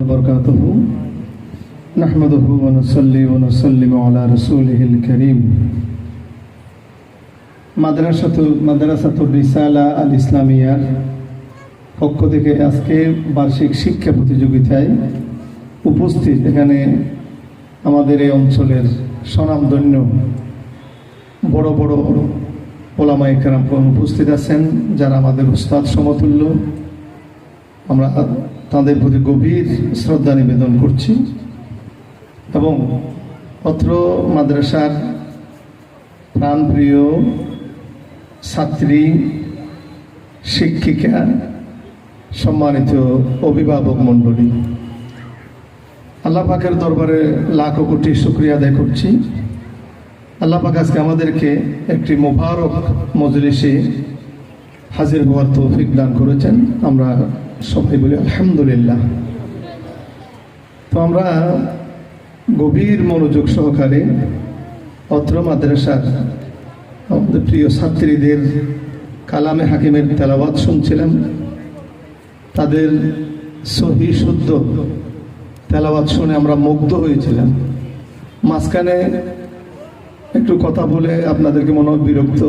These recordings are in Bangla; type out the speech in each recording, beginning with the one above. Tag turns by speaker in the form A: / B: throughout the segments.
A: বরকাতুহু নাহমাদুহু ওয়া নুসাল্লি ওয়া নুসাল্লিমু আলা রাসূলিহিল কারীম। মাদ্রাসাতুর রিসালা আল ইসলামিয়ার পক্ষ থেকে আজকে বার্ষিক শিক্ষা প্রতিযোগিতায় উপস্থিত এখানে আমাদের এই অঞ্চলের স্বনামধন্য বড় বড় ওলামায়ে কেরাম উপস্থিত আছেন, যারা আমাদের উস্তাদ সমতুল্য। আমরা তাদের প্রতি গভীর শ্রদ্ধা নিবেদন করছি এবং অত্র মাদ্রাসার প্রাণপ্রিয় ছাত্রী, শিক্ষিকা, সম্মানিত অভিভাবক মণ্ডলী, আল্লাহ পাকের দরবারে লাখ কোটি শুকরিয়া আদায় করছি। আল্লাহ পাক আজকে আমাদেরকে একটি মুবারক মজলিসে হাজির হওয়ার তৌফিক দান করেছেন। আমরা সবাই বলি আলহামদুলিল্লাহ। তো আমরা গভীর মনোযোগ সহকারে অত্র মাদ্রাসার আমাদের প্রিয় ছাত্রীদের কালামে হাকিমের তেলাওয়াত শুনছিলাম। তাদের সহি শুদ্ধ তেলাওয়াত শুনে আমরা মুগ্ধ হয়েছিলাম। মাঝখানে একটু কথা বলে আপনাদেরকে মনে বিরক্ত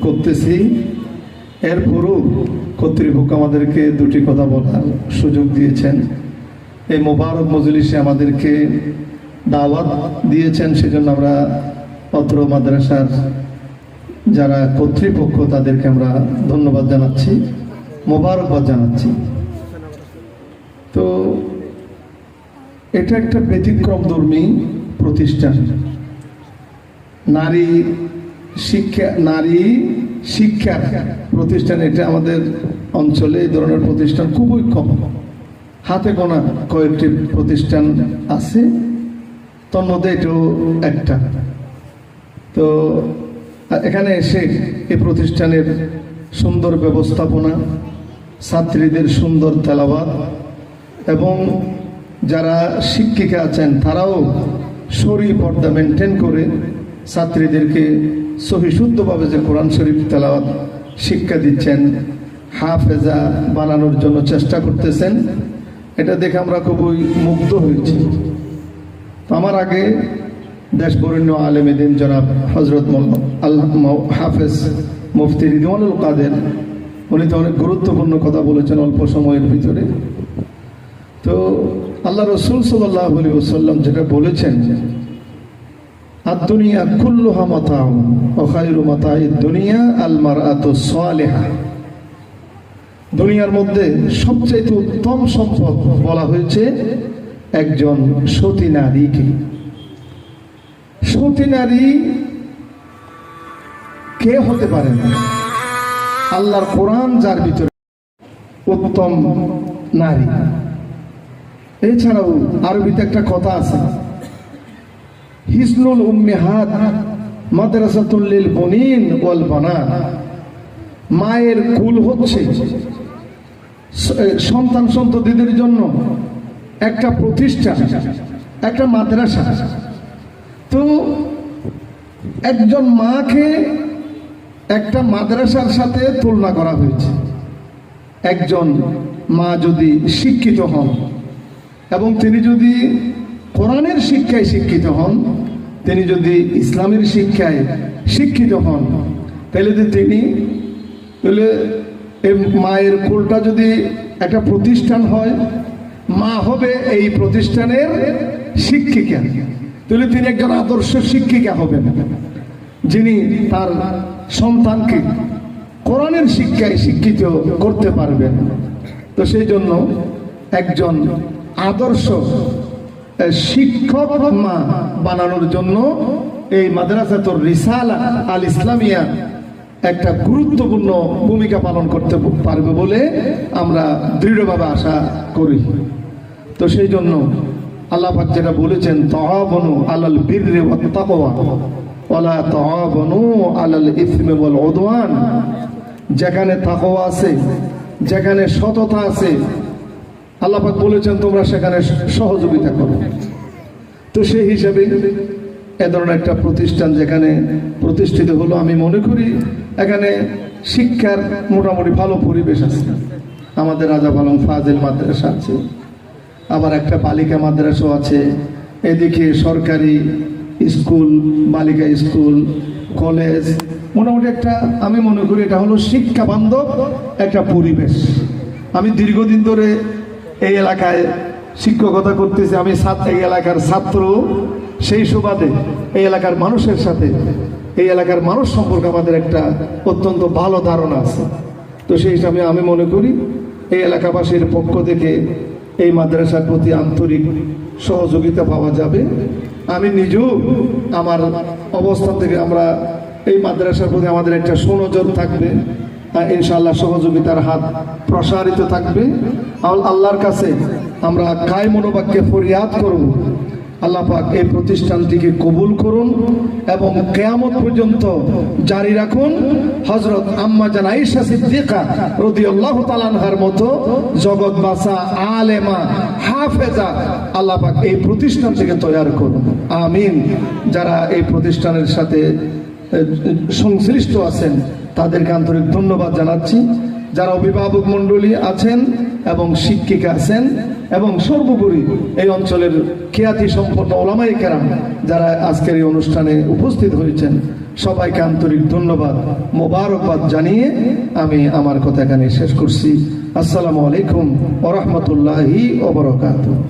A: করতেছি, এরপরও কর্তৃপক্ষ আমাদেরকে দুটি কথা বলার সুযোগ দিয়েছেন। এই মোবারক মজলিসে আমাদেরকে দাওয়াত দিয়েছেন, সেজন্য আমরা অত্র মাদ্রাসার যারা কর্তৃপক্ষ তাদেরকে আমরা ধন্যবাদ জানাচ্ছি, মোবারকবাদ জানাচ্ছি। তো এটা একটা ব্যতিক্রমধর্মী প্রতিষ্ঠান। নারী শিক্ষা প্রতিষ্ঠান, এটা আমাদের অঞ্চলে এই ধরনের প্রতিষ্ঠান খুবই কম, হাতে গোনা কয়েকটি প্রতিষ্ঠান আছে, তার মধ্যে এটাও একটা। তো এখানে এসে এই প্রতিষ্ঠানের সুন্দর ব্যবস্থাপনা, ছাত্রীদের সুন্দর তেলাওয়াত এবং যারা শিক্ষিকা আছেন তারাও শরীর পর্দা মেনটেন করে ছাত্রীদেরকে সহি শুদ্ধভাবে যে কোরআন শরীফ তেলাওয়াত শিক্ষা দিচ্ছেন, হাফেজা বানানোর জন্য চেষ্টা করতেছেন, এটা দেখে আমরা খুবই মুগ্ধ হয়েছি। তো আমার আগে দেশ বরেণ্য আলেমে দ্বীন জনাব হযরত আল্লামা হাফেজ মুফতি রিদওয়ানুল কাদের, উনি তো অনেক গুরুত্বপূর্ণ কথা বলেছেন অল্প সময়ের ভিতরে। তো আল্লাহ রাসূল সাল্লাল্লাহু আলাইহি ওয়াসাল্লাম যেটা বলেছেন, আদ-দুনিয়া কুল্লুহা মাতাউন ওয়া খায়রু মাতাইদ দুনিয়া আল মারআতুস সালিহা। দুনিয়ার মধ্যে সবচেয়ে উত্তম সম্পদ বলা হয়েছে একজন সতী নারীকে। সতী নারী কে হতে পারেন? আল্লাহর কোরআন যার ভিতরে উত্তম নারী। এছাড়াও আরবিতে একটা কথা আছে, হিসনুল উম্মিহাত মাদ্রাসাতুল লিল বনিন ওয়াল বানাত। মায়ের কুল হচ্ছে সন্তান সন্ততিদের জন্য একটা প্রতিষ্ঠান, একটা মাদ্রাসা। তো একজন মাকে একটা মাদ্রাসার সাথে তুলনা করা হয়েছে। একজন মা যদি শিক্ষিত হন এবং তিনি যদি কোরআনের শিক্ষায় শিক্ষিত হন, তিনি যদি ইসলামের শিক্ষায় শিক্ষিত হন, তাহলে এই মায়ের কোলটা যদি একটা প্রতিষ্ঠান হয়, মা হবে এই প্রতিষ্ঠানের শিক্ষিকা, তাহলে তিনি একজন আদর্শ শিক্ষিকা হবেন, যিনি তার সন্তানকে কোরআনের শিক্ষায় শিক্ষিত করতে পারবেন। তো সেই জন্য একজন আদর্শ শিক্ষক মা বানানোর জন্য এই মাদ্রাসাতুর রিসালা আল ইসলামিয়া একটা গুরুত্বপূর্ণ ভূমিকা পালন করতে পারবে বলে আমরা দৃঢ়ভাবে আশা করি। তো সেই জন্য আল্লাহ পাক যেটা বলেছেন, তাআবনু আলাল বিররি ওয়াত তাকওয়া ওয়ালা তাআবনু আলাল ইসমি ওয়াল উদওয়ান। যেখানে তাকওয়া আছে, যেখানে সততা আছে, আল্লাহ পাক বলেছেন তোমরা সেখানে সহযোগিতা করো। তো সেই হিসাবে এ ধরনের একটা প্রতিষ্ঠান যেখানে প্রতিষ্ঠিত হলো, আমি মনে করি এখানে শিক্ষার মোটামুটি ভালো পরিবেশ আছে। আমাদের রাজা আলম ফাজিল মাদ্রাসা আছে, আবার একটা বালিকা মাদ্রাসা আছে, এদিকে সরকারি স্কুল, বালিকা স্কুল, কলেজ, মোটামুটি একটা আমি মনে করি এটা হলো শিক্ষা বান্ধব একটা পরিবেশ। আমি দীর্ঘদিন ধরে এই এলাকায় শিক্ষকতা করতেছি, আমি এই এলাকার ছাত্র, সেই সুবাদে এই এলাকার মানুষের সাথে এই এলাকার মানুষ সম্পর্কে আমাদের একটা অত্যন্ত ভালো ধারণা আছে। তো সেই হিসাবে আমি মনে করি এই এলাকাবাসীর পক্ষ থেকে এই মাদ্রাসার প্রতি আন্তরিক সহযোগিতা পাওয়া যাবে। আমি নিজেও আমার অবস্থান থেকে আমরা এই মাদ্রাসার প্রতি আমাদের একটা সুনজর থাকবে, ইনশাআল্লাহ সহযোগিতার হাত প্রসারিত থাকবে। আল্লাহর কাছে আমরা কায় মনোবাক্যে ফরিয়াদ করব, আল্লাহ পাক এই প্রতিষ্ঠানটিকে কবুল করুন এবং কিয়ামত পর্যন্ত জারি রাখুন। হযরত আম্মা জান আয়েশা সিদ্দিকা রাদিয়াল্লাহু তাআলা আনহার মতো জগৎবাসা আলেমা হাফেজা আল্লাহ পাক এই প্রতিষ্ঠান থেকে তৈরি করুন, আমিন। যারা এই প্রতিষ্ঠানের সাথে সংশ্লিষ্ট আছেন তাদেরকে আন্তরিক ধন্যবাদ জানাচ্ছি। যারা অভিভাবক মণ্ডলী আছেন এবং শিক্ষিকা আছেন এবং সর্বোপরি এই অঞ্চলের খ্যাতি সম্পন্ন ওলামায়ে কেরাম যারা আজকের এই অনুষ্ঠানে উপস্থিত হয়েছেন, সবাইকে আন্তরিক ধন্যবাদ মোবারকবাদ জানিয়ে আমি আমার কথা এখানে শেষ করছি। আসসালামু আলাইকুম ওয়া রাহমাতুল্লাহি ওয়া বারাকাতুহু।